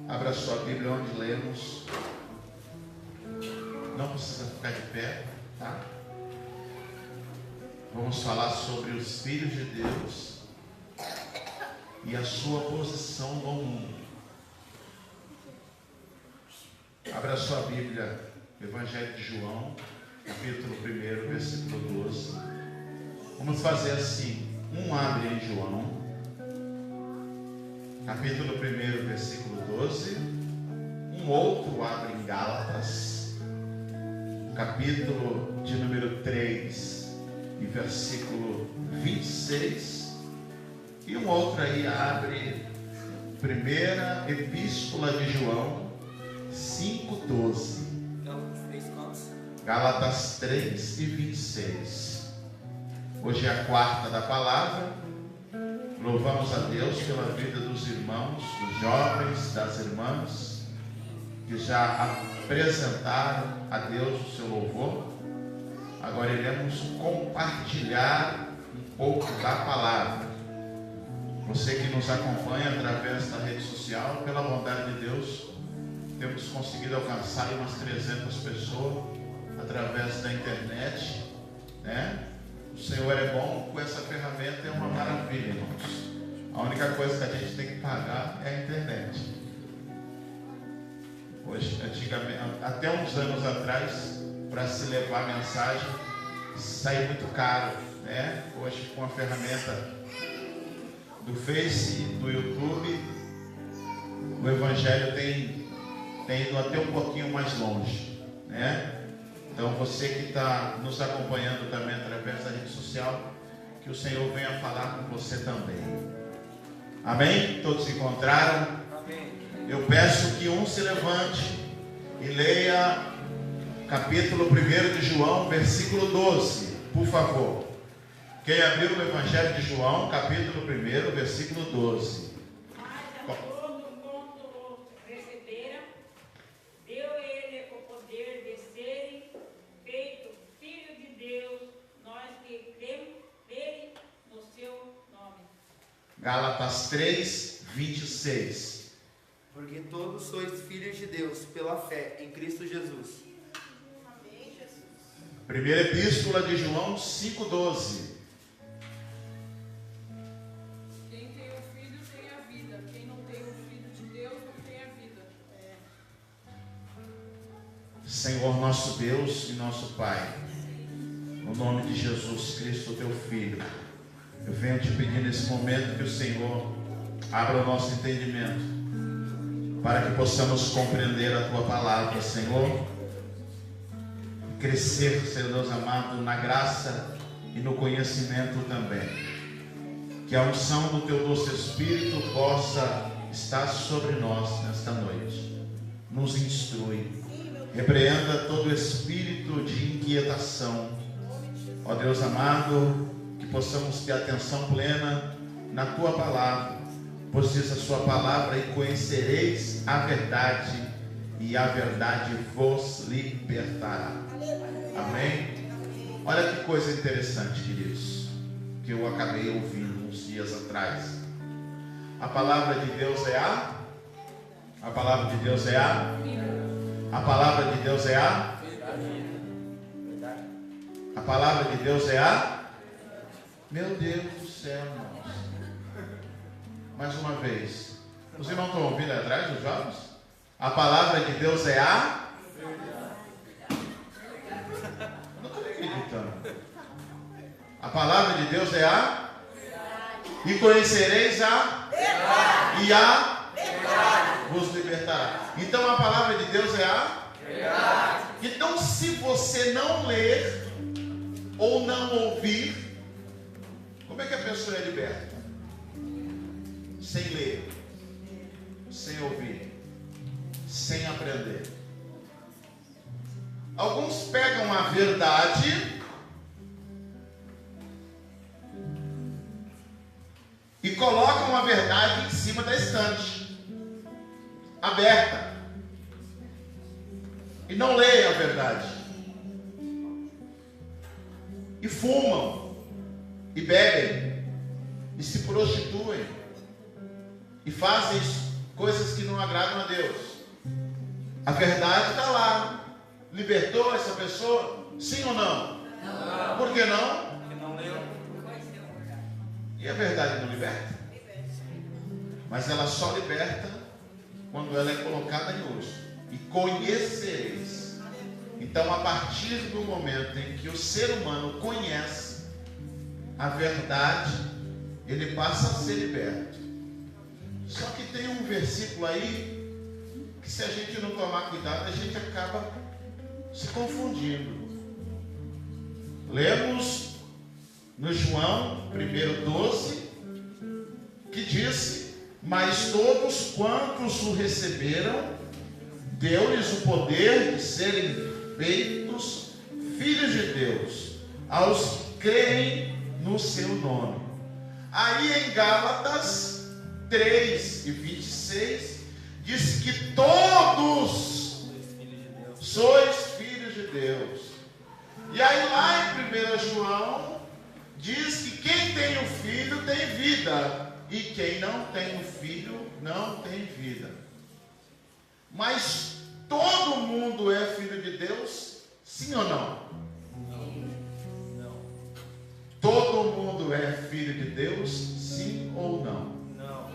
Abra sua Bíblia onde lemos. Não precisa ficar de pé, tá? Vamos falar sobre os filhos de Deus e a sua posição no mundo. Abra sua Bíblia, Evangelho de João, capítulo 1, versículo 12. Vamos fazer assim: um abre em João, capítulo 1, versículo 12. Um outro abre em Gálatas, capítulo de número 3, e versículo 26. E um outro aí abre primeira epístola de João 5:12. Gálatas 3 e 26. Hoje é a quarta da palavra. Louvamos a Deus pela vida dos irmãos, dos jovens, das irmãs, que já apresentaram a Deus o seu louvor. Agora iremos compartilhar um pouco da palavra. Você que nos acompanha através da rede social, pela bondade de Deus, temos conseguido alcançar umas 300 pessoas através da internet, né? O Senhor é bom, com essa ferramenta é uma maravilha, irmãos. A única coisa que a gente tem que pagar é a internet. Hoje, antigamente, até uns anos atrás, para se levar mensagem, saía muito caro, né? Hoje, com a ferramenta do Face, do YouTube, o Evangelho tem ido até um pouquinho mais longe, né? Então você que está nos acompanhando também através da rede social, que o Senhor venha falar com você também. Amém? Todos se encontraram? Amém. Eu peço que um se levante e leia capítulo 1 de João, versículo 12, por favor. Quem abriu o Evangelho de João, capítulo 1, versículo 12. Gálatas 3, 26. Porque todos sois filhos de Deus pela fé em Cristo Jesus. Amém, Jesus. Primeira epístola de João 5:12. Quem tem o filho tem a vida. Quem não tem o filho de Deus não tem a vida. Senhor nosso Deus e nosso Pai, no nome de Jesus Cristo, teu Filho, eu venho te pedir nesse momento que o Senhor abra o nosso entendimento, para que possamos compreender a tua palavra, Senhor, e crescer, Senhor Deus amado, na graça e no conhecimento também. Que a unção do teu doce Espírito possa estar sobre nós nesta noite. Nos instrui, repreenda todo espírito de inquietação, ó Deus amado, que possamos ter atenção plena na tua palavra, pois diz a sua palavra: e conhecereis a verdade, e a verdade vos libertará. Amém? Olha que coisa interessante, queridos, que eu acabei ouvindo uns dias atrás. A palavra de Deus é a palavra de Deus é a palavra de Deus é a palavra de Deus é a Meu Deus do céu, irmãos. Mais uma vez. Os irmãos estão ouvindo atrás, os jovens? A palavra de Deus é a... Não estou acreditando. A palavra de Deus é a... E conhecereis a... E a... Vos libertará. Então a palavra de Deus é a... Então se você não ler ou não ouvir, como é que a pessoa é liberta? Sem ler, sem ouvir, sem aprender. Alguns pegam a verdade e colocam a verdade em cima da estante, aberta, e não leem a verdade, e fumam, e bebem, e se prostituem, e fazem coisas que não não agradam a Deus. A verdade está lá. Libertou essa pessoa? Sim ou não? Não. Por que não? Porque não leu. E a verdade não liberta? Mas ela só liberta quando ela é colocada em uso. E conhecereis. Então, a partir do momento em que o ser humano conhece a verdade, ele passa a ser liberto. Só que tem um versículo aí que, se a gente não tomar cuidado, a gente acaba se confundindo. Lemos no João 1:12, que disse: mas todos quantos o receberam, deu-lhes o poder de serem feitos filhos de Deus, aos que creem no seu nome. Aí em Gálatas 3:26 diz que todos sois filhos de Deus. E aí lá em 1 João diz que quem tem o filho tem vida, e quem não tem o filho não tem vida. Mas todo mundo é filho de Deus? Sim ou não? Não. Todo mundo é filho de Deus? Sim ou não? Não.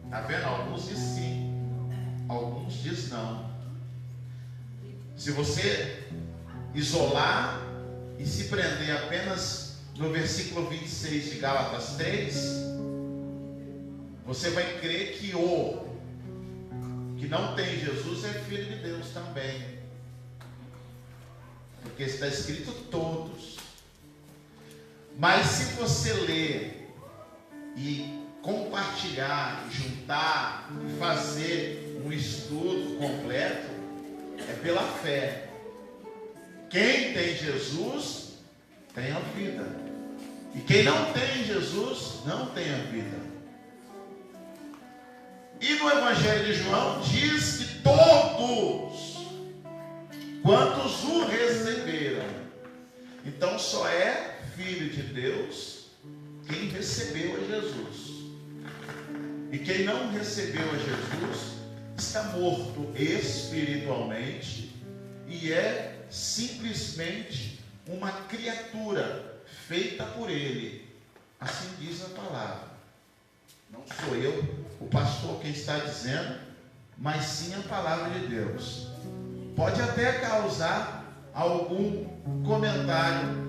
Está vendo? Alguns dizem sim, alguns dizem não. Se você isolar e se prender apenas no versículo 26 de Gálatas 3, você vai crer que o que não tem Jesus é filho de Deus também, porque está escrito todos. Mas se você ler e compartilhar, juntar e fazer um estudo completo, é pela fé. Quem tem Jesus tem a vida, e quem não tem Jesus não tem a vida. E no Evangelho de João diz que todos quantos o receberam. Então só é filho de Deus quem recebeu a Jesus. E quem não recebeu a Jesus está morto espiritualmente e é simplesmente uma criatura feita por ele. Assim diz a palavra. Não sou eu, o pastor, quem está dizendo, mas sim a palavra de Deus. Pode até causar algum comentário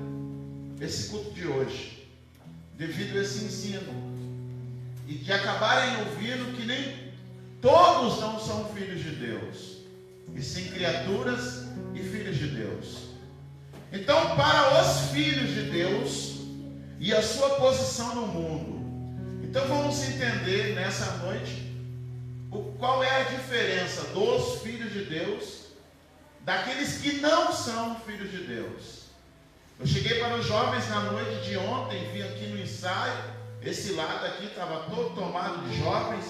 esse culto de hoje, devido a esse ensino, e de acabarem ouvindo que nem todos não são filhos de Deus, e sim criaturas e filhos de Deus. Então, para os filhos de Deus e a sua posição no mundo, então vamos entender nessa noite qual é a diferença dos filhos de Deus daqueles que não são filhos de Deus. Eu cheguei para os jovens na noite de ontem, vim aqui no ensaio, esse lado aqui estava todo tomado de jovens,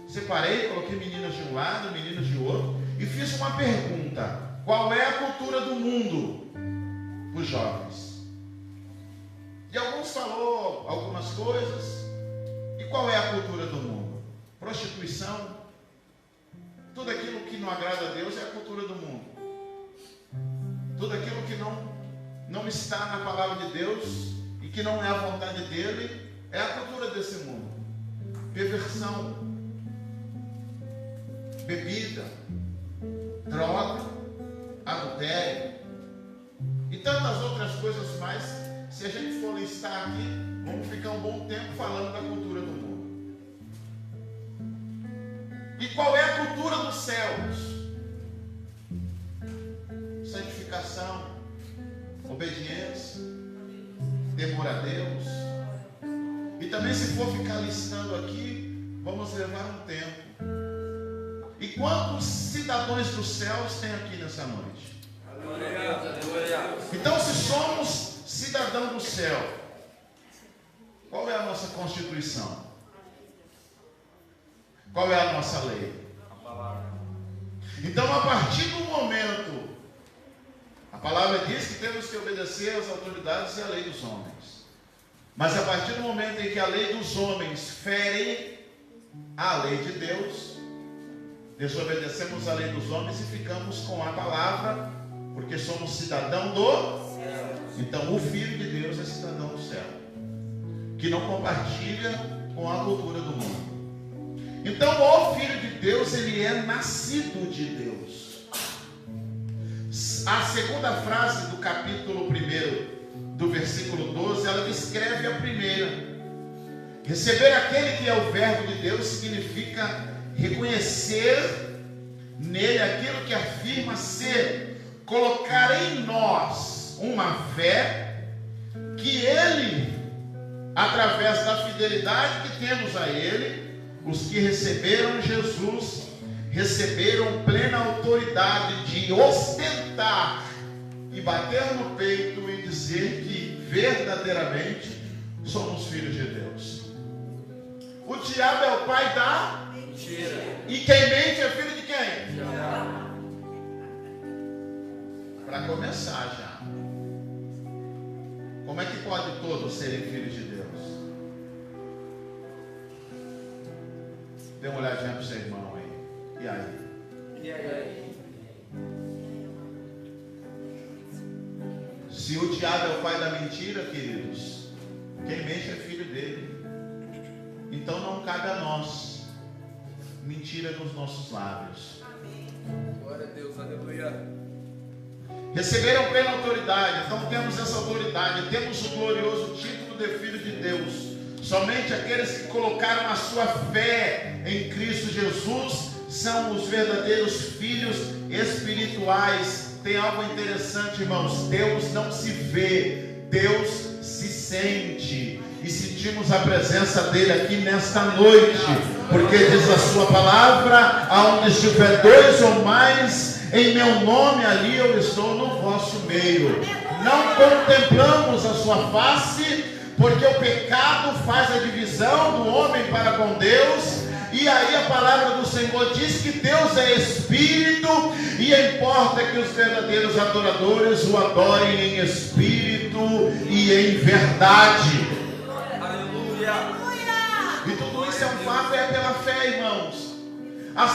separei, coloquei meninas de um lado, meninos de outro, e fiz uma pergunta: qual é a cultura do mundo para os jovens? E alguns falou algumas coisas. E qual é a cultura do mundo? Prostituição. Tudo aquilo que não agrada a Deus é a cultura do mundo. Tudo aquilo que não está na palavra de Deus e que não é a vontade dele é a cultura desse mundo. Perversão, bebida, droga, adultério e tantas outras coisas mais. Se a gente for listar aqui, vamos ficar um bom tempo falando da cultura do mundo. E qual é a cultura dos céus? Santificação, obediência, temor a Deus. E também, se for ficar listando aqui, vamos levar um tempo. E quantos cidadãos dos céus tem aqui nessa noite? Então, se somos cidadão do céu, qual é a nossa Constituição? Qual é a nossa lei? A palavra. Então, a partir do momento, a palavra diz que temos que obedecer às autoridades e à lei dos homens. Mas a partir do momento em que a lei dos homens fere a lei de Deus, desobedecemos a lei dos homens e ficamos com a palavra, porque somos cidadão do céu. Então o Filho de Deus é cidadão do céu, que não compartilha com a cultura do mundo. Então o Filho de Deus, ele é nascido de Deus. A segunda frase do capítulo 1, do versículo 12, ela descreve a primeira. Receber aquele que é o verbo de Deus significa reconhecer nele aquilo que afirma ser, colocar em nós uma fé que ele, através da fidelidade que temos a ele, os que receberam Jesus, receberam plena autoridade de ostentar e bater no peito e dizer que verdadeiramente somos filhos de Deus. O diabo é o pai da mentira. E quem mente é filho de quem? Para começar já. Como é que pode todos serem filhos de Deus? Dê uma olhadinha para o seu irmão aí. E aí? Se o diabo é o pai da mentira, queridos, quem mente é filho dele. Então não cabe a nós mentira nos nossos lábios. Amém. Glória a Deus, aleluia. Receberam plena autoridade. Então temos essa autoridade, temos o glorioso título de filho de Deus. Somente aqueles que colocaram a sua fé em Cristo Jesus são os verdadeiros filhos espirituais. Tem algo interessante, irmãos. Deus não se vê, Deus se sente. E sentimos a presença dele aqui nesta noite, porque diz a sua palavra: aonde estiver dois ou mais em meu nome, ali eu estou no vosso meio. Não contemplamos a sua face, porque o pecado faz a divisão do homem para com Deus. E aí a palavra do Senhor diz que Deus é Espírito, e importa que os verdadeiros adoradores o adorem em Espírito e em verdade. E tudo isso é um fato, é pela fé, irmãos. A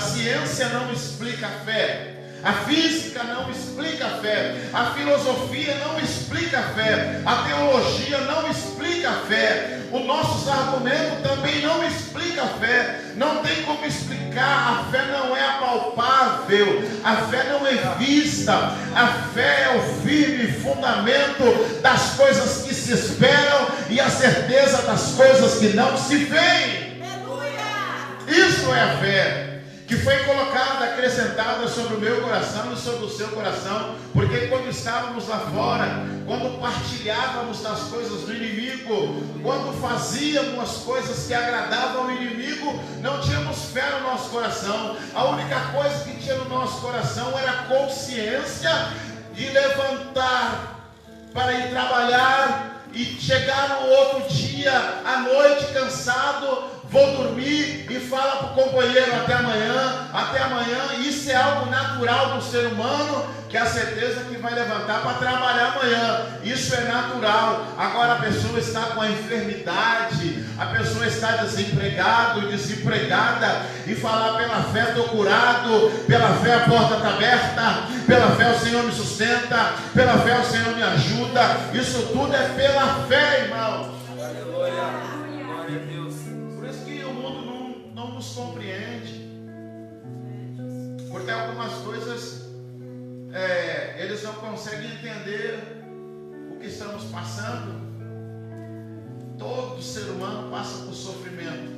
ciência não explica a fé. A física não explica a fé. A filosofia não explica a fé. A teologia não explica a fé. Os nossos argumentos também não explicam a fé. Não tem como explicar. A fé não é apalpável. A fé não é vista. A fé é o firme fundamento das coisas que se esperam e a certeza das coisas que não se veem. Isso é a fé, que foi colocada, acrescentada sobre o meu coração e sobre o seu coração, porque quando estávamos lá fora, quando partilhávamos das coisas do inimigo, quando fazíamos as coisas que agradavam ao inimigo, não tínhamos fé no nosso coração. A única coisa que tinha no nosso coração era a consciência de levantar para ir trabalhar e chegar no outro dia à noite cansado, vou dormir e fala para o companheiro até amanhã. Isso é algo natural do ser humano, que é a certeza que vai levantar para trabalhar amanhã. Isso é natural. Agora a pessoa está com a enfermidade, a pessoa está desempregado, desempregada, e falar: pela fé estou curado, pela fé a porta está aberta, pela fé o Senhor me sustenta, pela fé o Senhor me ajuda. Isso tudo é pela fé, irmãos. Aleluia. Glória a Deus. Por isso que o mundo não nos compreende, porque algumas coisas eles não conseguem entender o que estamos passando. Todo ser humano passa por sofrimento.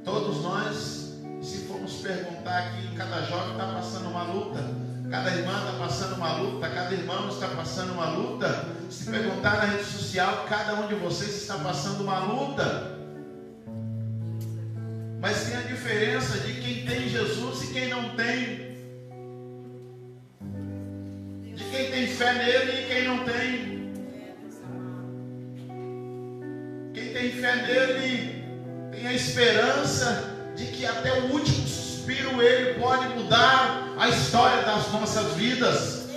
Todos nós, se formos perguntar aqui, cada jovem está passando uma luta, cada irmã está passando uma luta, cada irmão está passando uma luta. Se perguntar na rede social, cada um de vocês está passando uma luta. Mas tem a diferença de quem tem Jesus e quem não tem, de quem tem fé nele e quem não tem. Quem tem fé nele tem a esperança de que até o último suspiro ele pode mudar a história das nossas vidas.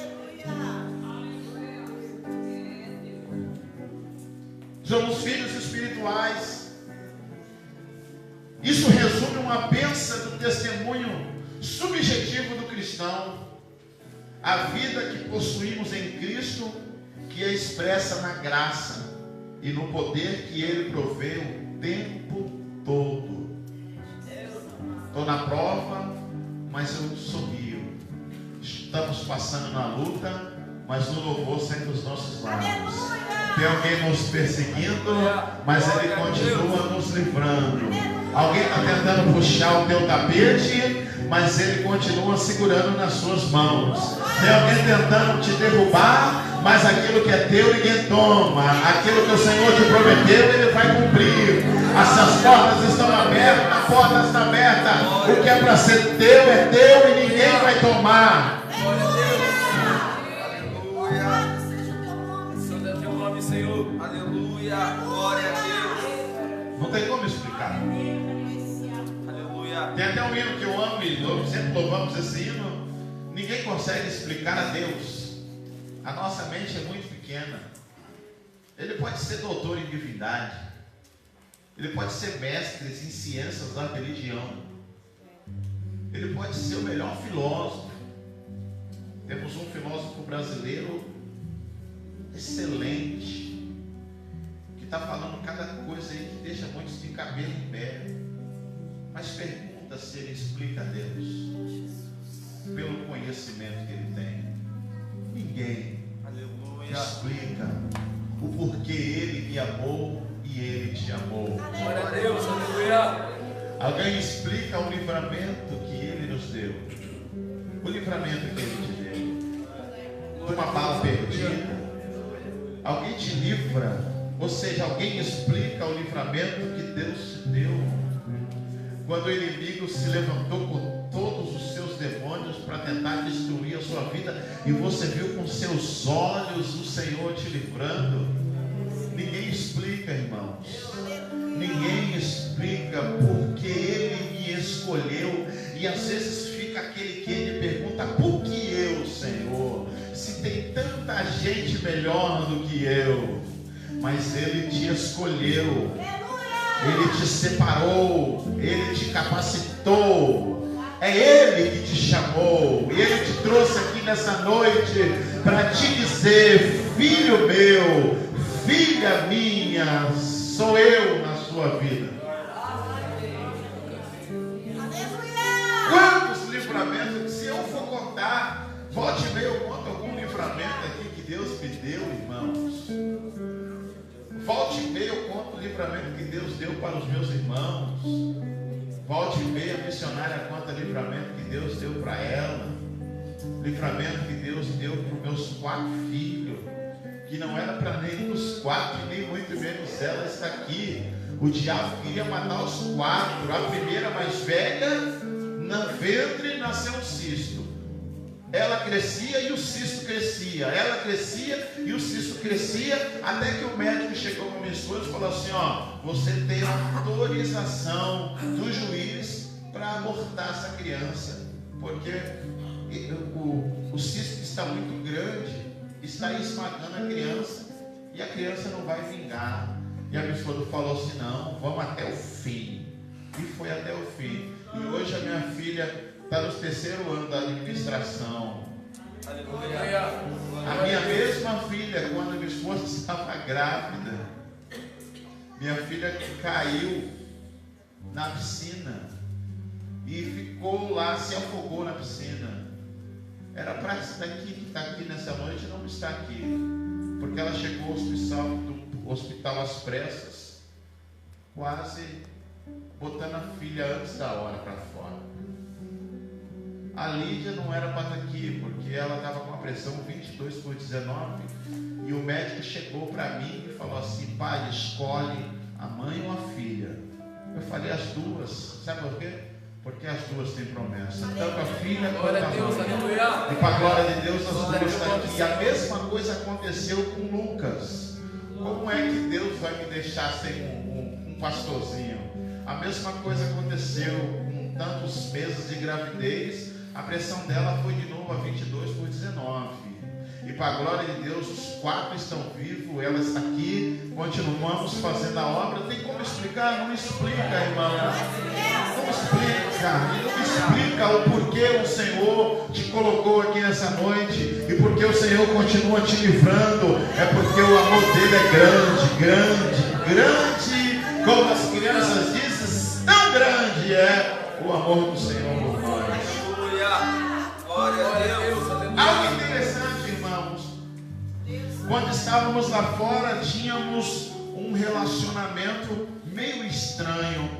Somos filhos espirituais. Isso resume uma bênção do testemunho subjetivo do cristão. A vida que possuímos em Cristo, que é expressa na graça e no poder que Ele provê o tempo todo. Estou na prova, mas eu sorrio. Estamos passando na luta, mas no louvor sempre os nossos lábios. Tem alguém nos perseguindo, mas Ele continua nos livrando. Alguém está tentando puxar o teu tapete, mas Ele continua segurando nas suas mãos. Tem alguém tentando te derrubar, mas aquilo que é teu ninguém toma. Aquilo que o Senhor te prometeu, Ele vai cumprir. Essas portas estão abertas, a porta está aberta. O que é para ser teu é teu e ninguém vai tomar. Glória a Deus. Aleluia. Santo é teu nome, Senhor. Aleluia. Glória a Deus. Não tem como explicar. Aleluia. Tem até um hino que eu amo e sempre louvamos esse hino. Ninguém consegue explicar a Deus. A nossa mente é muito pequena. Ele pode ser doutor em divindade. Ele pode ser mestre em ciências da religião. Ele pode ser o melhor filósofo. Temos um filósofo brasileiro excelente, que está falando cada coisa aí que deixa muitos de cabelo em pé. Mas pergunta se ele explica a Deus pelo conhecimento que ele tem. Ninguém explica o porquê ele me amou e ele te amou. Glória a Deus, aleluia. Alguém explica o livramento que ele nos deu, o livramento que ele te deu de uma bala perdida. Alguém te livra, ou seja, alguém explica o livramento que Deus te deu quando o inimigo se levantou com todos os seus demônios para tentar destruir a sua vida e você viu com seus olhos o Senhor te livrando. Ninguém explica, irmãos. Ninguém explica porque Ele me escolheu. E às vezes fica aquele que Ele pergunta: por que eu, Senhor? Se tem tanta gente melhor do que eu. Mas Ele te escolheu. Ele te separou. Ele te capacitou. É Ele que te chamou. E Ele te trouxe aqui nessa noite para te dizer: filho meu, filha minha, sou eu na sua vida. Quantos livramentos, se eu for contar, volte e meia eu conto algum livramento aqui que Deus me deu, irmãos. Volte e meia eu conto o livramento que Deus deu para os meus irmãos. Volte e meia a missionária conta livramento que Deus deu para ela. Livramento que Deus deu para os meus 4 filhos, que não era para nenhum dos 4, e nem muito menos ela está aqui. O diabo queria matar os 4. A primeira, mais velha, no ventre nasceu um cisto. Ela crescia e o cisto crescia. Ela crescia e o cisto crescia, até que o médico chegou para minha esposa e falou assim: ó, você tem autorização do juiz para abortar essa criança, porque o cisto está muito grande, está esmagando a criança, e a criança não vai vingar. E a minha esposa falou assim: não, vamos até o fim. E foi até o fim. E hoje a minha filha está no 3º ano da administração. Aleluia. A minha mesma filha, quando minha esposa estava grávida, minha filha caiu na piscina e ficou lá, se afogou na piscina. Era para estar aqui, que está aqui nessa noite, não está aqui, porque ela chegou ao hospital às pressas, quase botando a filha antes da hora para fora. A Lídia não era para estar aqui, porque ela estava com a pressão 22/19, e o médico chegou para mim e falou assim: pai, escolhe a mãe ou a filha. Eu falei: as duas. Sabe por quê? Porque as duas têm promessa, tanto a filha quanto a mãe. E para a glória de Deus, as duas estão aqui. E a mesma coisa aconteceu com Lucas. Como é que Deus vai me deixar sem um pastorzinho? A mesma coisa aconteceu com tantos meses de gravidez. A pressão dela foi de novo a 22/19. E E para a glória de Deus, os 4 estão vivos, ela está aqui, continuamos fazendo a obra. Tem como explicar? Não explica, irmão. Não explica o porquê o Senhor te colocou aqui nessa noite e porque o Senhor continua te livrando. É porque o amor dele é grande, grande, grande, como as crianças dizem, tão grande é o amor do Senhor por nós. Glória a Deus. Algo interessante, irmãos. Quando estávamos lá fora, tínhamos um relacionamento meio estranho.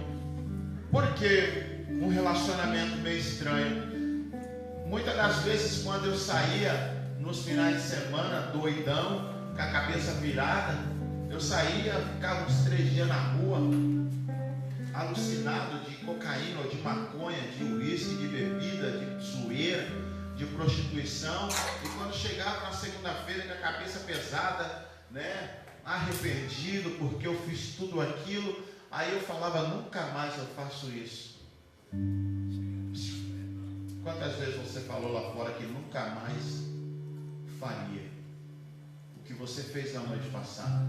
Por que um relacionamento meio estranho? Muitas das vezes, quando eu saía nos finais de semana, doidão, com a cabeça virada, eu saía, ficava uns 3 dias na rua, alucinado de cocaína, ou de maconha, de uísque, de bebida, de zoeira, de prostituição. E quando chegava na segunda-feira com a cabeça pesada, né, arrependido porque eu fiz tudo aquilo, aí eu falava, nunca mais eu faço isso. Quantas vezes você falou lá fora que nunca mais faria o que você fez na noite passada?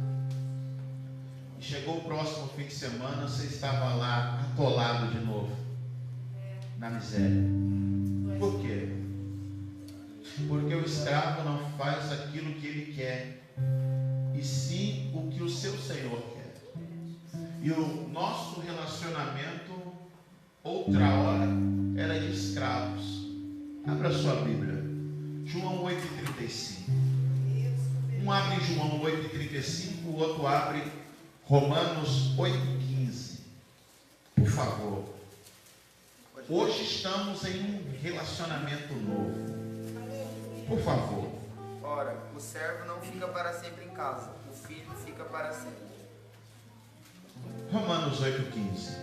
E chegou o próximo fim de semana, você estava lá atolado de novo na miséria. Por quê? Porque o escravo não faz aquilo que ele quer, e sim o que o seu Senhor quer. E o nosso relacionamento, outra hora, era de escravos. Abra sua Bíblia, João 8,35. Um abre João 8,35, o outro abre Romanos 8,15. Por favor. Hoje estamos em um relacionamento novo. Por favor. Ora, o servo não fica para sempre em casa, o filho fica para sempre. Romanos 8,15.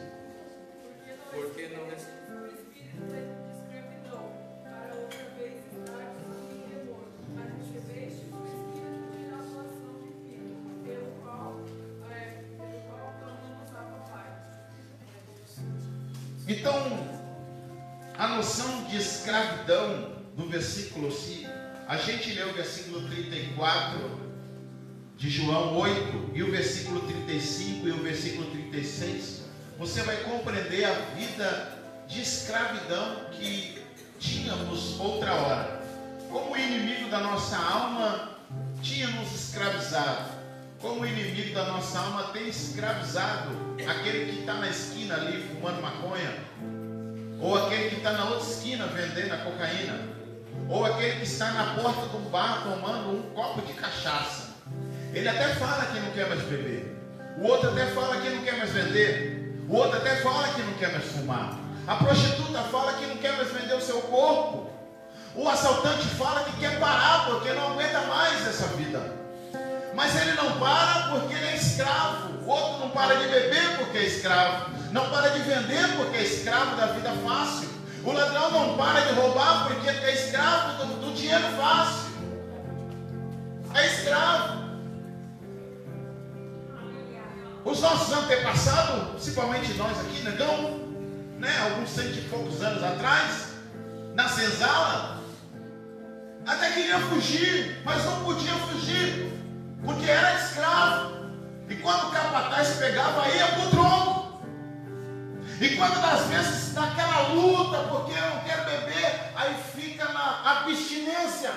Porque não o espírito de escravidão, para outra vez estar em temor, mas recebeste o espírito de adoção de filho, pelo qual clamamos a Pai. Então, a noção de escravidão do versículo, se a gente lê o versículo 34 de João 8 e o versículo 35 e o versículo 36, você vai compreender a vida de escravidão que tínhamos outra hora. Como o inimigo da nossa alma tinha nos escravizado, como o inimigo da nossa alma tem escravizado aquele que está na esquina ali fumando maconha, ou aquele que está na outra esquina vendendo a cocaína, ou aquele que está na porta de um bar tomando um copo de cachaça. Ele até fala que não quer mais beber, o outro até fala que não quer mais vender, o outro até fala que não quer mais fumar, a prostituta fala que não quer mais vender o seu corpo, o assaltante fala que quer parar porque não aguenta mais essa vida. Mas ele não para porque ele é escravo. O outro não para de beber porque é escravo, não para de vender porque é escravo da vida fácil. O ladrão não para de roubar porque é escravo do dinheiro fácil. É escravo. Os nossos antepassados, principalmente nós aqui, negão, né, alguns 100 e poucos anos atrás, na senzala, até queria fugir, mas não podia fugir, porque era escravo. E quando o capataz pegava, ia para o tronco. E quando das vezes naquela luta, porque eu não quero beber, aí fica na abstinência.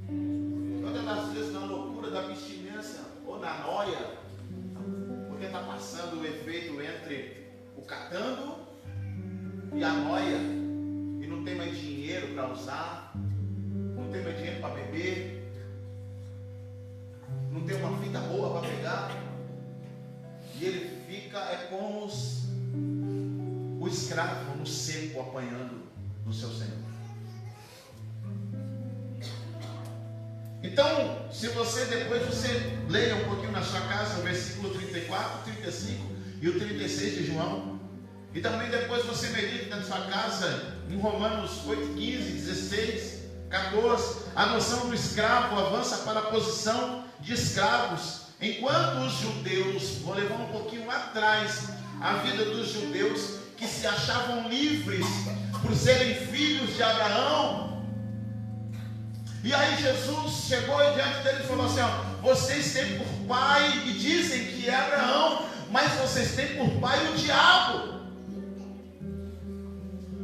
Quando das vezes na loucura da abstinência, ou na noia, porque está passando o efeito entre o catando e a noia, e não tem mais dinheiro para usar, não tem mais dinheiro para beber, não tem uma fita boa para pegar, e ele fica como o escravo no seco apanhando no seu senhor. Então, se você depois você leia um pouquinho na sua casa o versículo 34, 35 e o 36 de João, e também depois você medite na sua casa em Romanos 8, 15, 16, 14, a noção do escravo avança para a posição de escravos, enquanto os judeus, vou levar um pouquinho lá atrás, a vida dos judeus que se achavam livres por serem filhos de Abraão, E aí Jesus chegou diante dele e falou assim: ó, vocês têm por pai, e dizem que é Abraão, mas vocês têm por pai o diabo,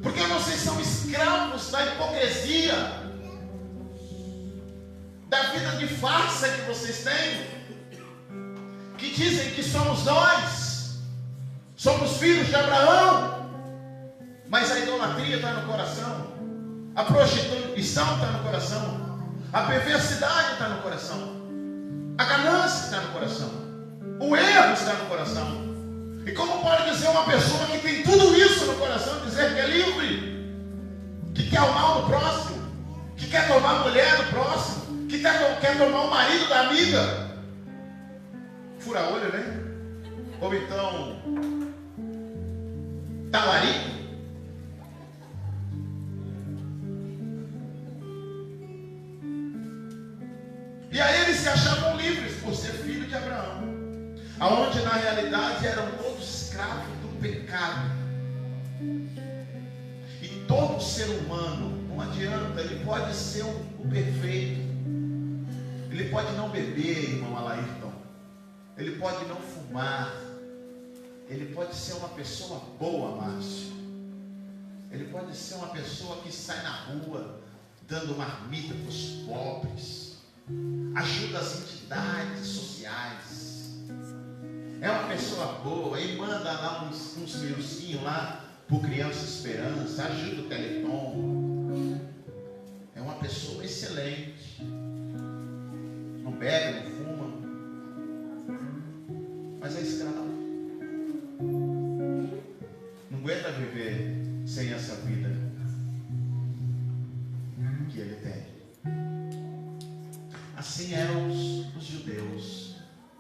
porque vocês são escravos da hipocrisia, da vida de farsa que vocês têm, que dizem que somos nós, somos filhos de Abraão, mas a idolatria está no coração, a prostituição está no coração, a perversidade está no coração, a ganância está no coração, o erro está no coração. E como pode dizer uma pessoa que tem tudo isso no coração, dizer que é livre, que quer o mal do próximo, que quer tomar a mulher do próximo, que quer tomar o marido da amiga? Fura olho, né? Ou então talarico. E aí eles se achavam livres por ser filho de Abraão, aonde na realidade eram todos escravos do pecado. E todo ser humano, não adianta, ele pode ser o perfeito, ele pode não beber, irmão Alairton, ele pode não fumar, ele pode ser uma pessoa boa, Márcio, ele pode ser uma pessoa que sai na rua dando marmita para os pobres, ajuda as entidades sociais, é uma pessoa boa e manda lá uns milzinhos lá por Criança Esperança, ajuda o Teleton, é uma pessoa excelente, não bebe, não fuma, mas é escravo, não aguenta viver sem essa vida que ele tem. Assim eram os judeus.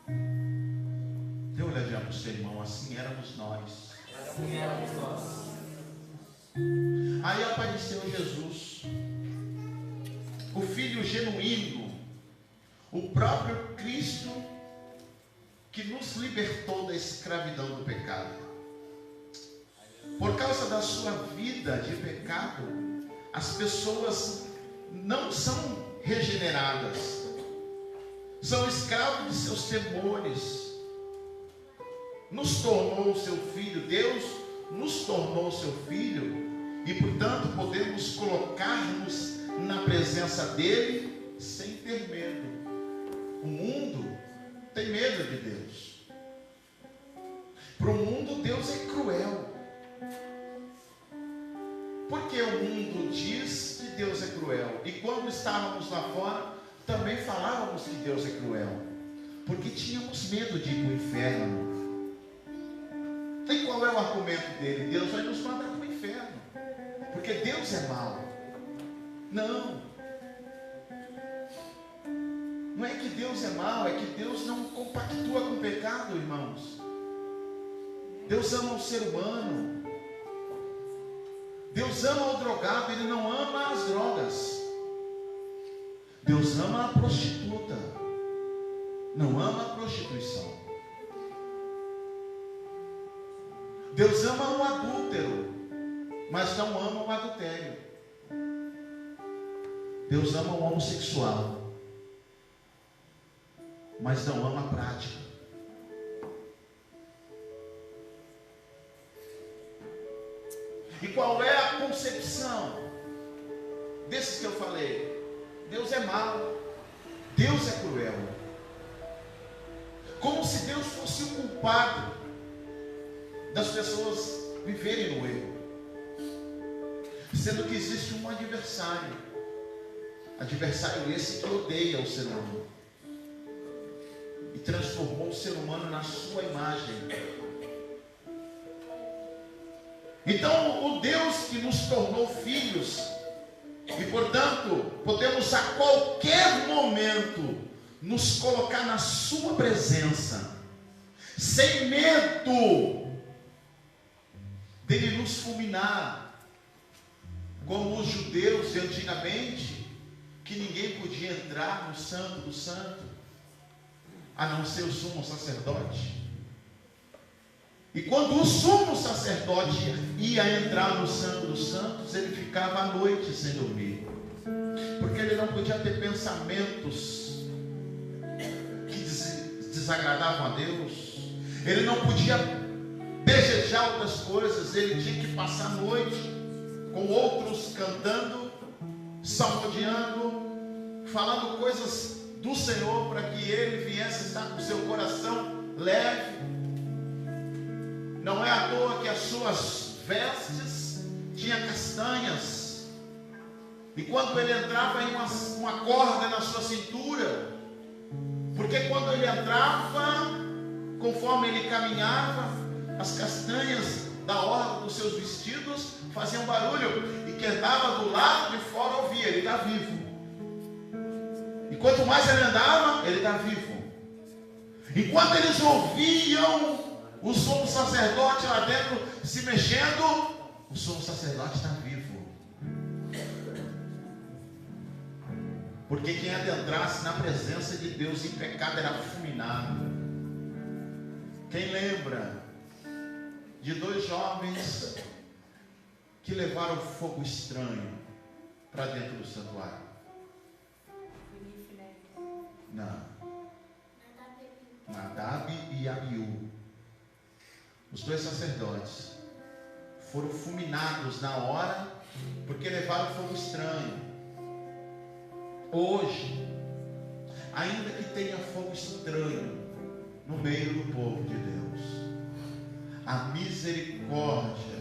Dê uma olhadinha para o seu irmão, assim éramos nós. Assim éramos nós. Aí apareceu Jesus, o Filho genuíno, o próprio Cristo, que nos libertou da escravidão do pecado. Por causa da sua vida de pecado, as pessoas não são regeneradas, são escravos de seus temores. Nos tornou seu filho, Deus nos tornou seu filho, e portanto podemos colocar-nos na presença dele sem ter medo. O mundo tem medo de Deus. Para o mundo Deus é cruel. Porque o mundo diz que Deus é cruel, e quando estávamos lá fora também falávamos que Deus é cruel, porque tínhamos medo de ir para o inferno. E qual é o argumento dele? Deus vai nos mandar para o inferno, porque Deus é mau. Não é que Deus é mau, é que Deus não compactua com o pecado, irmãos. Deus ama o ser humano, Deus ama o drogado, Ele não ama as drogas. Deus ama a prostituta, não ama a prostituição. Deus ama o adúltero, mas não ama o adultério. Deus ama o homossexual, mas não ama a prática. E qual é a concepção desses que eu falei? Deus é mau, Deus é cruel, como se Deus fosse o culpado das pessoas viverem no erro, sendo que existe um adversário esse que odeia o ser humano e transformou o ser humano na sua imagem. Então o Deus que nos tornou filhos, e portanto podemos a qualquer momento nos colocar na sua presença, sem medo dele nos fulminar, como os judeus de antigamente, que ninguém podia entrar no santo do santo, a não ser o sumo sacerdote. E quando o sumo sacerdote ia entrar no santo dos santos, ele ficava à noite sem dormir. Porque ele não podia ter pensamentos que desagradavam a Deus. Ele não podia desejar outras coisas. Ele tinha que passar a noite com outros cantando, salmodiando, falando coisas do Senhor, para que ele viesse estar com seu coração leve. Não é à toa que as suas vestes tinham castanhas, e quando ele entrava, em uma corda na sua cintura, porque quando ele entrava, conforme ele caminhava, as castanhas da orla dos seus vestidos faziam barulho, e quem estava do lado de fora ouvia: ele está vivo. E quanto mais ele andava, ele está vivo. Enquanto eles ouviam o sumo sacerdote lá dentro se mexendo, o sumo sacerdote está vivo. Porque quem adentrasse na presença de Deus em pecado era fulminado. Quem lembra de 2 jovens que levaram fogo estranho para dentro do santuário? Não. Nadab e Abiú. Os 2 sacerdotes foram fulminados na hora, porque levaram fogo estranho. Hoje, ainda que tenha fogo estranho no meio do povo de Deus, a misericórdia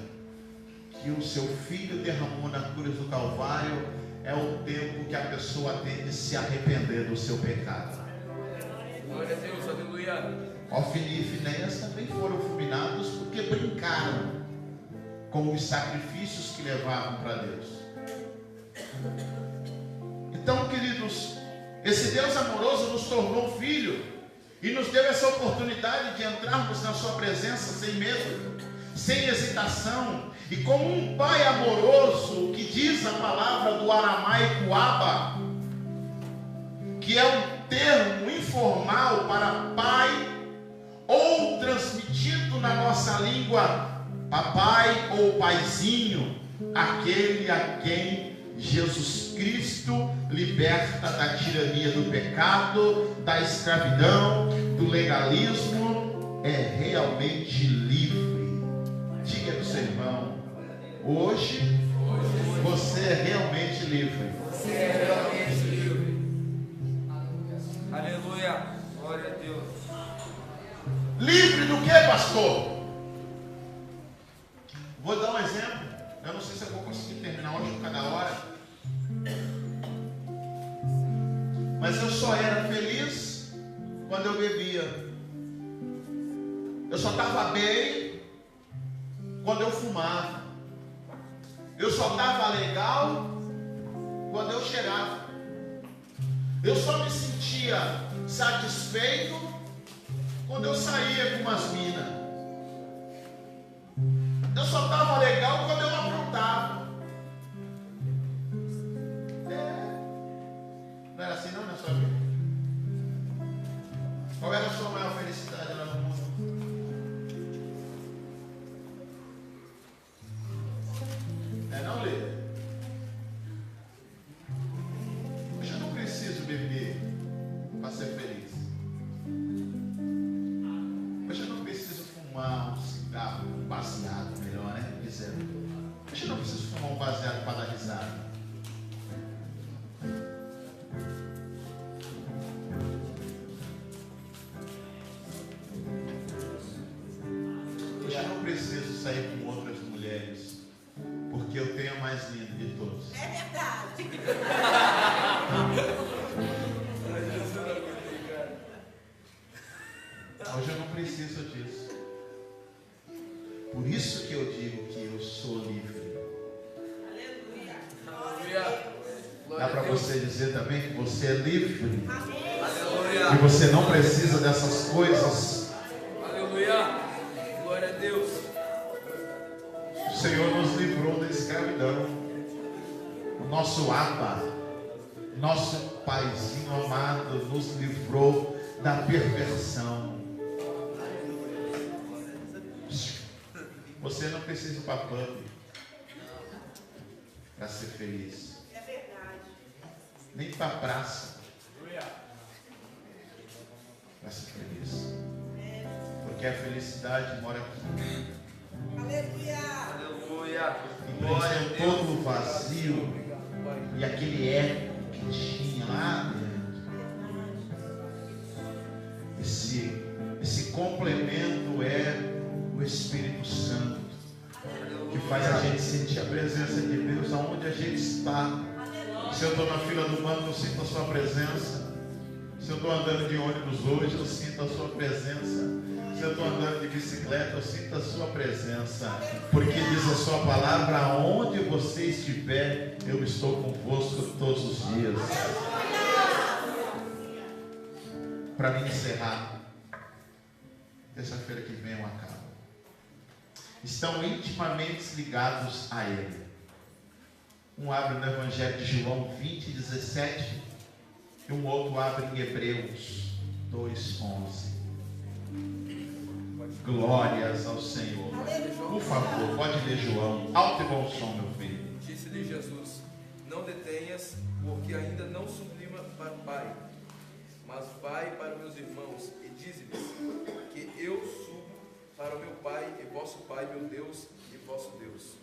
que o seu Filho derramou na cruz do Calvário é o tempo que a pessoa tem de se arrepender do seu pecado. Glória a Deus, aleluia. Ofni e Finéias também foram fulminados porque brincaram com os sacrifícios que levavam para Deus. Então, queridos, esse Deus amoroso nos tornou filho e nos deu essa oportunidade de entrarmos na sua presença sem medo, sem hesitação, e como um pai amoroso, que diz a palavra do aramaico Abba, que é um termo informal para pai, ou transmitido na nossa língua, papai ou paizinho, aquele a quem Jesus Cristo liberta da tirania do pecado, da escravidão, do legalismo, é realmente livre. Diga para o seu irmão: hoje você é realmente livre. Você é realmente livre. Aleluia. Glória a Deus. Livre do que, pastor? Vou dar um exemplo. Eu não sei se eu vou conseguir terminar hoje por cada hora, mas eu só era feliz quando eu bebia. Eu só estava bem quando eu fumava. Eu só estava legal quando eu cheirava. Eu só me sentia satisfeito quando eu saía com umas minas. Eu só estava legal quando eu aprontava. Não era assim não na sua vida? Qual era a sua maior felicidade lá no mundo? Não, Lê? Eu já não preciso beber para ser feliz. Eu já não preciso fumar um cigarro, um baseado, melhor, né? Dizendo. Eu já não preciso fumar um baseado para dar risada. Eu já não preciso sair com outras mulheres, porque eu tenho a mais linda de todos. É verdade. Hoje eu não preciso disso. Por isso que eu digo que eu sou livre. Aleluia. Dá para você dizer também que você é livre. Aleluia. E você não precisa dessas coisas. Aleluia. Glória a Deus. O Senhor nos livrou da escravidão. O nosso Abba, nosso paizinho amado, nos livrou da perversão. Você não precisa ir para pub para ser feliz. É verdade. nem para a praça, para ser feliz. Porque a felicidade mora aqui. Aleluia. E preencheu todo o vazio e aquele eco que tinha lá dentro. Esse complemento é o Espírito Santo, que faz a gente sentir a presença de Deus aonde a gente está. Se eu estou na fila do banco, eu sinto a sua presença. Se eu estou andando de ônibus hoje, eu sinto a sua presença. Se eu estou andando de bicicleta, eu sinto a sua presença. Porque diz a sua palavra: aonde você estiver, eu estou convosco todos os dias. Para me encerrar, terça-feira que vem eu acabo. Estão intimamente ligados a Ele. Um abre no Evangelho de João 20, 17, e um outro abre em Hebreus 2, 11. Glórias ao Senhor. Por favor, pode ler João. Alto e bom som, meu filho. Disse-lhe Jesus: não detenhas, porque ainda não sublima para o Pai, mas vai para meus irmãos e dize-lhes que eu subo para o meu Pai e vosso Pai, meu Deus e vosso Deus.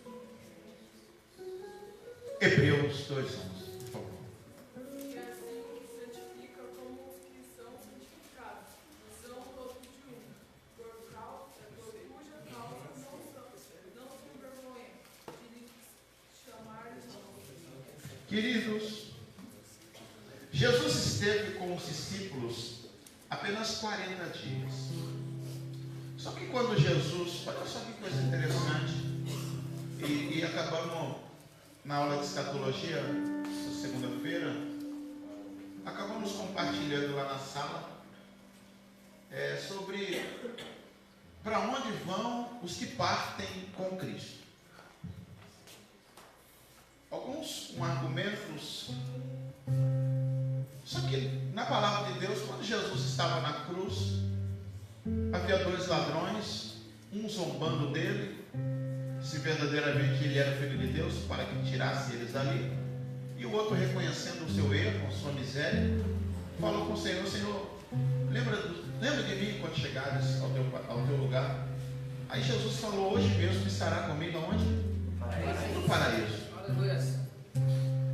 Hebreus 2, 11, por favor. E assim santifica como os que são santificados, são todos de um, por cuja causa não se envergonha de lhes chamar irmãos. Queridos, Jesus esteve com os discípulos apenas 40 dias. Só que quando Jesus, olha só que coisa interessante, e acabamos na aula de escatologia, essa segunda-feira, acabamos compartilhando lá na sala sobre para onde vão os que partem com Cristo. Alguns com argumentos. Só que na palavra de Deus, quando Jesus estava na cruz, havia 2 ladrões, um zombando dele, se verdadeiramente ele era filho de Deus, para que tirasse eles dali, e o outro, reconhecendo o seu erro, a sua miséria, falou com o Senhor: Senhor, lembra de mim quando chegares ao teu lugar. Aí Jesus falou: hoje mesmo estará comigo aonde? No paraíso.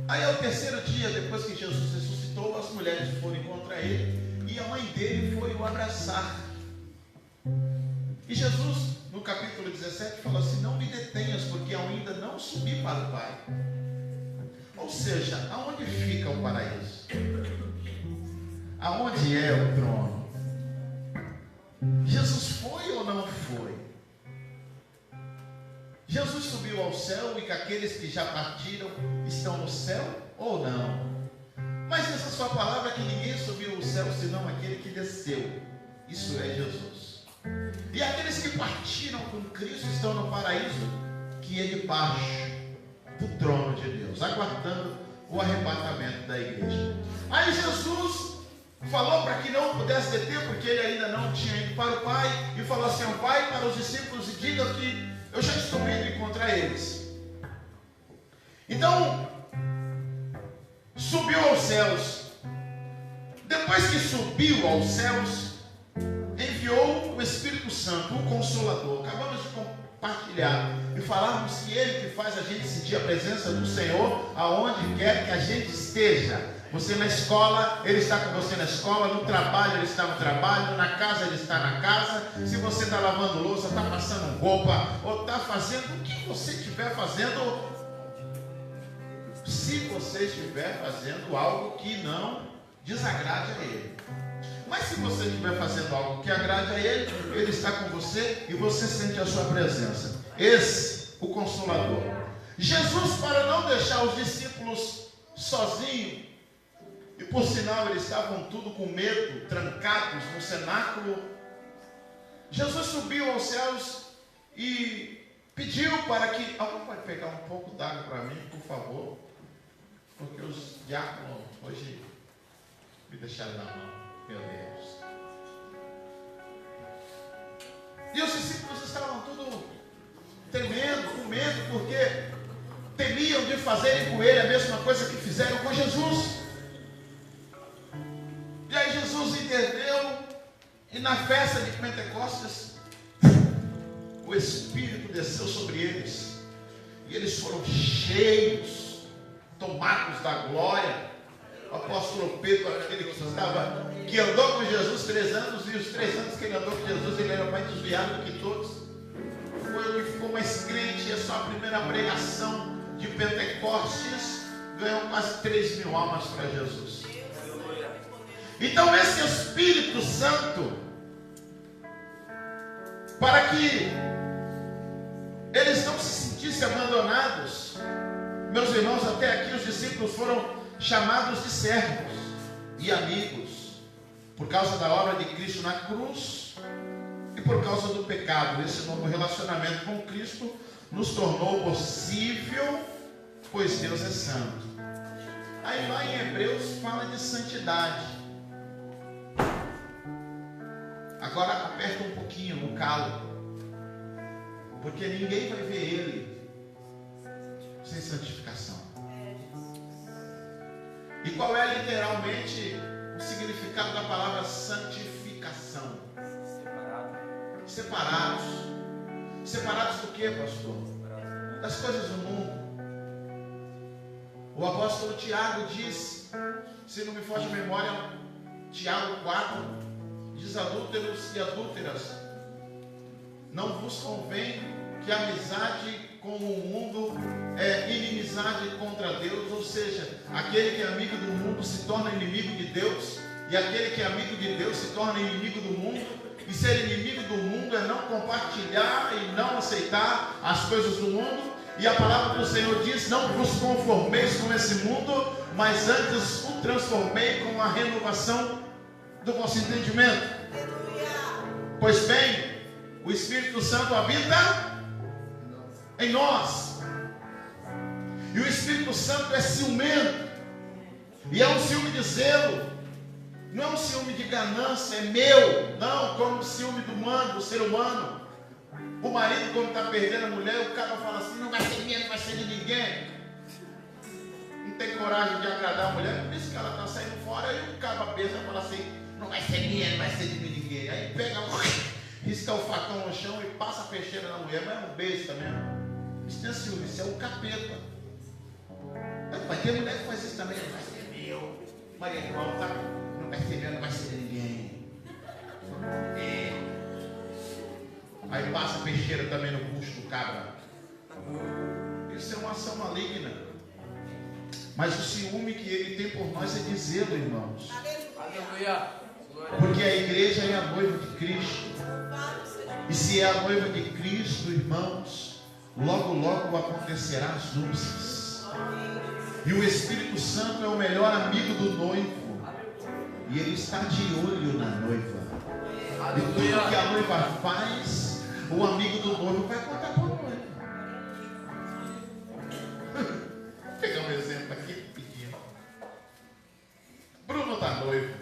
Aí ao terceiro dia, depois que Jesus ressuscitou, as mulheres foram contra ele, e a mãe dele foi o abraçar. E Jesus, no capítulo 17, fala assim: não me detenhas, porque eu ainda não subi para o Pai. Ou seja, aonde fica o paraíso? Aonde é o trono? Jesus foi ou não foi? Jesus subiu ao céu, e que aqueles que já partiram estão no céu ou não? Mas essa sua palavra é que ninguém subiu ao céu senão aquele que desceu. Isso é Jesus. E aqueles que partiram com Cristo estão no paraíso, que é debaixo do trono de Deus, aguardando o arrebatamento da igreja. Aí Jesus falou para que não pudesse deter, porque ele ainda não tinha ido para o Pai, e falou assim: vai para os discípulos e diga que eu já estou indo encontrar eles. Então subiu aos céus. Depois que subiu aos céus, enviou o Espírito Santo, o Consolador. Acabamos de compartilhar e falarmos que Ele que faz a gente sentir a presença do Senhor aonde quer que a gente esteja. Você na escola, Ele está com você na escola. No trabalho, Ele está no trabalho. Na casa, Ele está na casa. Se você está lavando louça, está passando roupa, ou está fazendo o que você estiver fazendo, se você estiver fazendo algo que não desagrade a Ele. Mas se você estiver fazendo algo que agrade a Ele, Ele está com você e você sente a sua presença. Esse, o Consolador. Jesus, para não deixar os discípulos sozinhos, e por sinal eles estavam tudo com medo, trancados no cenáculo, Jesus subiu aos céus e pediu para que... Alguém pode pegar um pouco d'água para mim, por favor? Porque os diáconos hoje me deixaram na mão. Meu Deus. E os discípulos estavam tudo tremendo, com medo, porque temiam de fazerem com ele a mesma coisa que fizeram com Jesus. E na festa de Pentecostes, o Espírito desceu sobre eles. E eles foram cheios, tomados da glória. O apóstolo Pedro, aquele que andou com Jesus 3 anos, e os 3 anos que ele andou com Jesus, ele era mais desviado do que todos. Foi o que ficou mais crente. É só a primeira pregação de Pentecostes, ganhou quase 3.000 almas para Jesus. Então esse Espírito Santo, para que eles não se sentissem abandonados, meus irmãos, até aqui os discípulos foram chamados de servos e amigos, por causa da obra de Cristo na cruz e por causa do pecado. Esse novo relacionamento com Cristo nos tornou possível, pois Deus é santo. Aí lá em Hebreus fala de santidade. Agora aperta um pouquinho no calo, porque ninguém vai ver Ele sem santificação. E qual é literalmente o significado da palavra santificação? Separados. Separados do que, pastor? Das coisas do mundo. O apóstolo Tiago diz, se não me foge a memória, Tiago 4, diz: adúlteros e adúlteras, não vos convém que a amizade com o mundo é inimizade contra Deus. Ou seja, aquele que é amigo do mundo se torna inimigo de Deus, e aquele que é amigo de Deus se torna inimigo do mundo. E ser inimigo do mundo é não compartilhar e não aceitar as coisas do mundo. E a palavra do Senhor diz: não vos conformeis com esse mundo, mas antes o transformei com a renovação do vosso entendimento. Pois bem, o Espírito Santo habita em nós. E o Espírito Santo é ciumento. E é um ciúme de zelo. Não é um ciúme de ganância, é meu. Não, como o ciúme do ser humano. O marido, quando está perdendo a mulher, o cara fala assim: não vai ser minha, não vai ser de ninguém. Não tem coragem de agradar a mulher, por isso que ela está saindo fora. Aí o cara pensa e fala assim: não vai ser minha, não vai ser de ninguém. Aí pega, risca o facão no chão e passa a peixeira na mulher. Mas é um besta mesmo. Isso não é ciúme, isso é um capeta. Vai ter mulher que faz isso também. Não vai ser meu. Maria irmão, tá? Não vai ser meu, não vai ser de ninguém. Aí passa a peixeira também no bucho do cabra. Isso é uma ação maligna. Mas o ciúme que ele tem por nós é de zelo, irmãos. Aleluia. Porque a igreja é a noiva de Cristo. E se é a noiva de Cristo, irmãos, logo logo acontecerá as núpcias. E o Espírito Santo é o melhor amigo do noivo. E ele está de olho na noiva. E tudo que a noiva faz, o amigo do noivo vai contar para o noivo. Vou pegar um exemplo aqui pequeno. Bruno está noivo.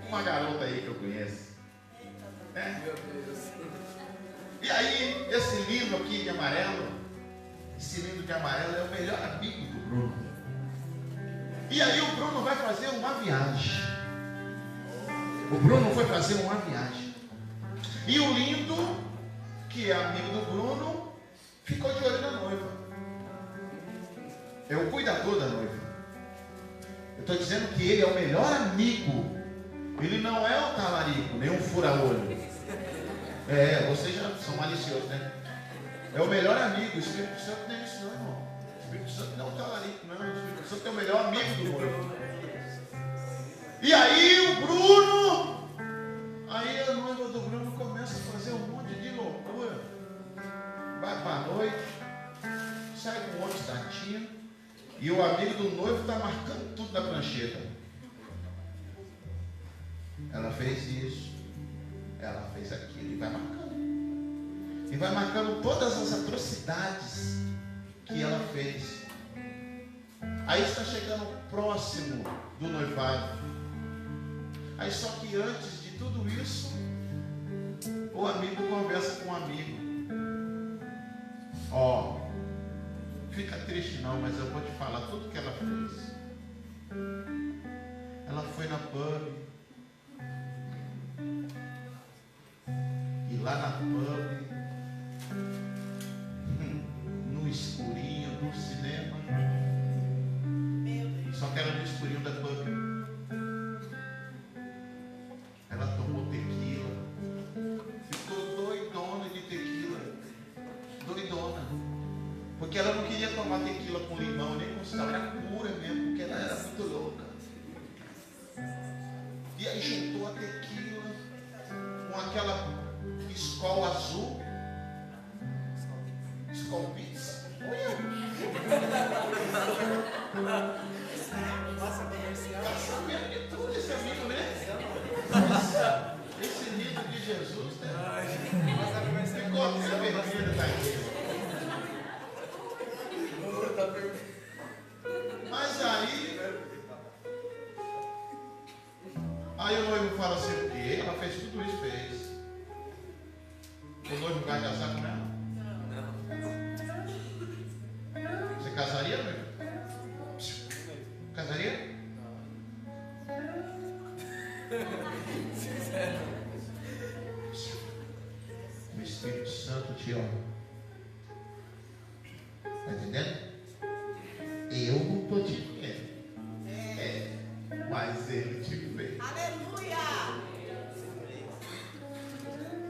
Uma garota aí que eu conheço. Meu Deus. E aí, esse lindo aqui de amarelo, esse lindo de amarelo é o melhor amigo do Bruno. E aí o Bruno vai fazer uma viagem. O Bruno foi fazer uma viagem. E o lindo, que é amigo do Bruno, ficou de olho na noiva. É o cuidador da noiva. Eu estou dizendo que ele é o melhor amigo. Ele não é o talarico, nem um fura-olho. Vocês já são maliciosos, né? É o melhor amigo. O Espírito Santo não é isso, não, irmão. O Espírito Santo não é o talarico, não. O Espírito Santo é o melhor amigo do noivo. E aí o Bruno, aí a noiva do Bruno começa a fazer um monte de loucura. Vai para a noite, sai com outro tatinho, e o amigo do noivo está marcando tudo na prancheta. Ela fez isso, ela fez aquilo, e vai marcando. E vai marcando todas as atrocidades que ela fez. Aí está chegando próximo do noivado. Aí só que antes de tudo isso, o amigo conversa com o amigo. Fica triste não, mas eu vou te falar tudo que ela fez. Ela foi na pub, lá na pub, no escurinho do cinema. Só que era no escurinho da pub. Ela tomou tequila, ficou doidona de tequila, doidona, porque ela não queria tomar tequila com limão nem com sal, era pura mesmo, porque ela era muito louca. E aí juntou a tequila com aquela Skol azul, Skol Pizza. Sabendo de tudo esse amigo, né? Esse livro de Jesus, né? Ficou até vermelho daqui. Mas aí o noivo fala assim, o quê? Ela fez tudo isso, fez. O noivo vai casar com ela? Você casaria, noivo? Casaria? O Espírito Santo te ama. Está entendendo? Eu não estou te vendo. Mas ele te vê. Aleluia!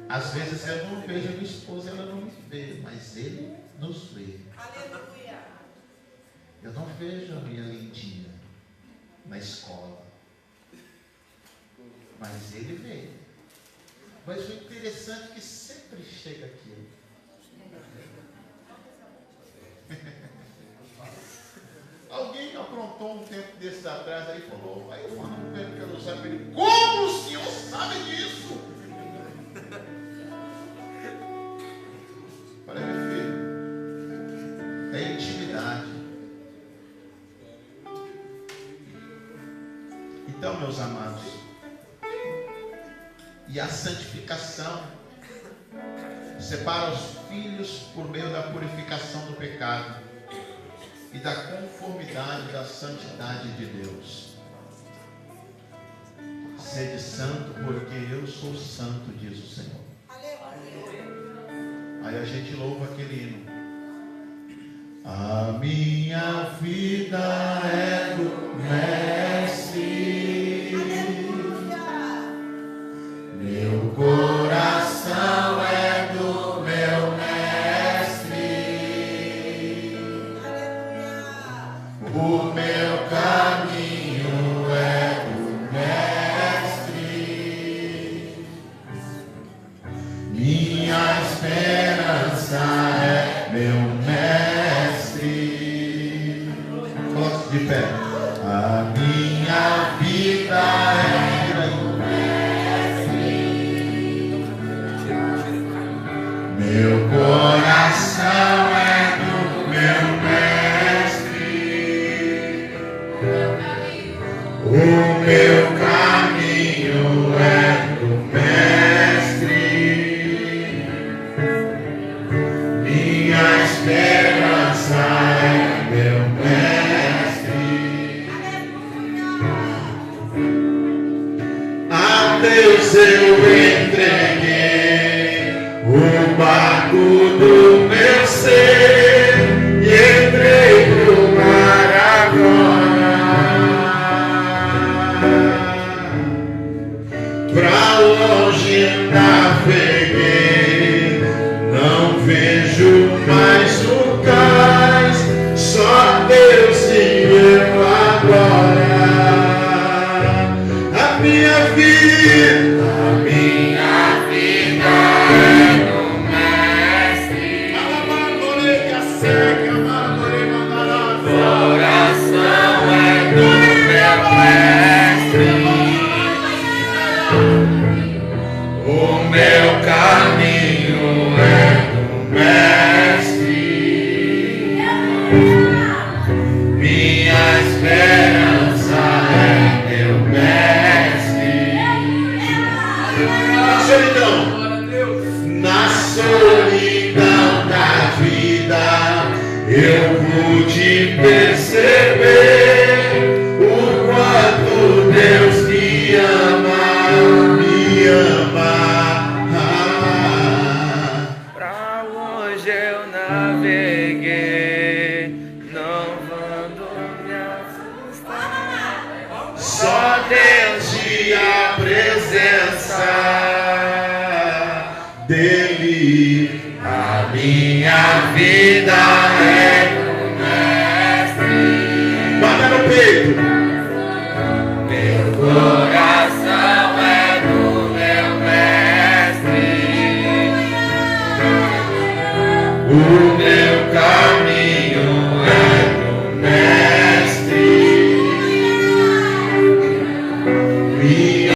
Às vezes eu não vejo a minha esposa, ela não me vê, mas ele nos vê. Aleluia! Eu não vejo a minha lindinha na escola, mas ele vê. Mas o interessante é que sempre chega aquilo. Alguém aprontou um tempo desses atrás aí e falou, aí o Arnaldo vendo que eu não sabia. Ele, como o senhor sabe disso? Falei, meu filho, é intimidade. Então, meus amados, e a santificação separa os filhos por meio da purificação do pecado e da conformidade da santidade de Deus. Sede santo, porque eu sou santo, diz o Senhor. Aleluia! Aí a gente louva aquele hino. A minha vida é do Mestre, meu coração é do meu Mestre, o meu caminho é do Mestre, minha esperança é meu Mestre. Coloque de pé. A minha vida é do meu coração é do meu Mestre, o meu caminho é do Mestre, minha esperança é meu Mestre. A Deus eu entreguei o barco do meu ser e entrei pro mar agora. Pra longe naveguei, não vejo mais o cais, só Deus e eu agora. A minha vida eu pude perceber o quanto Deus me ama, me ama. vida é do Mestre. Bata no peito. Meu coração é do meu Mestre.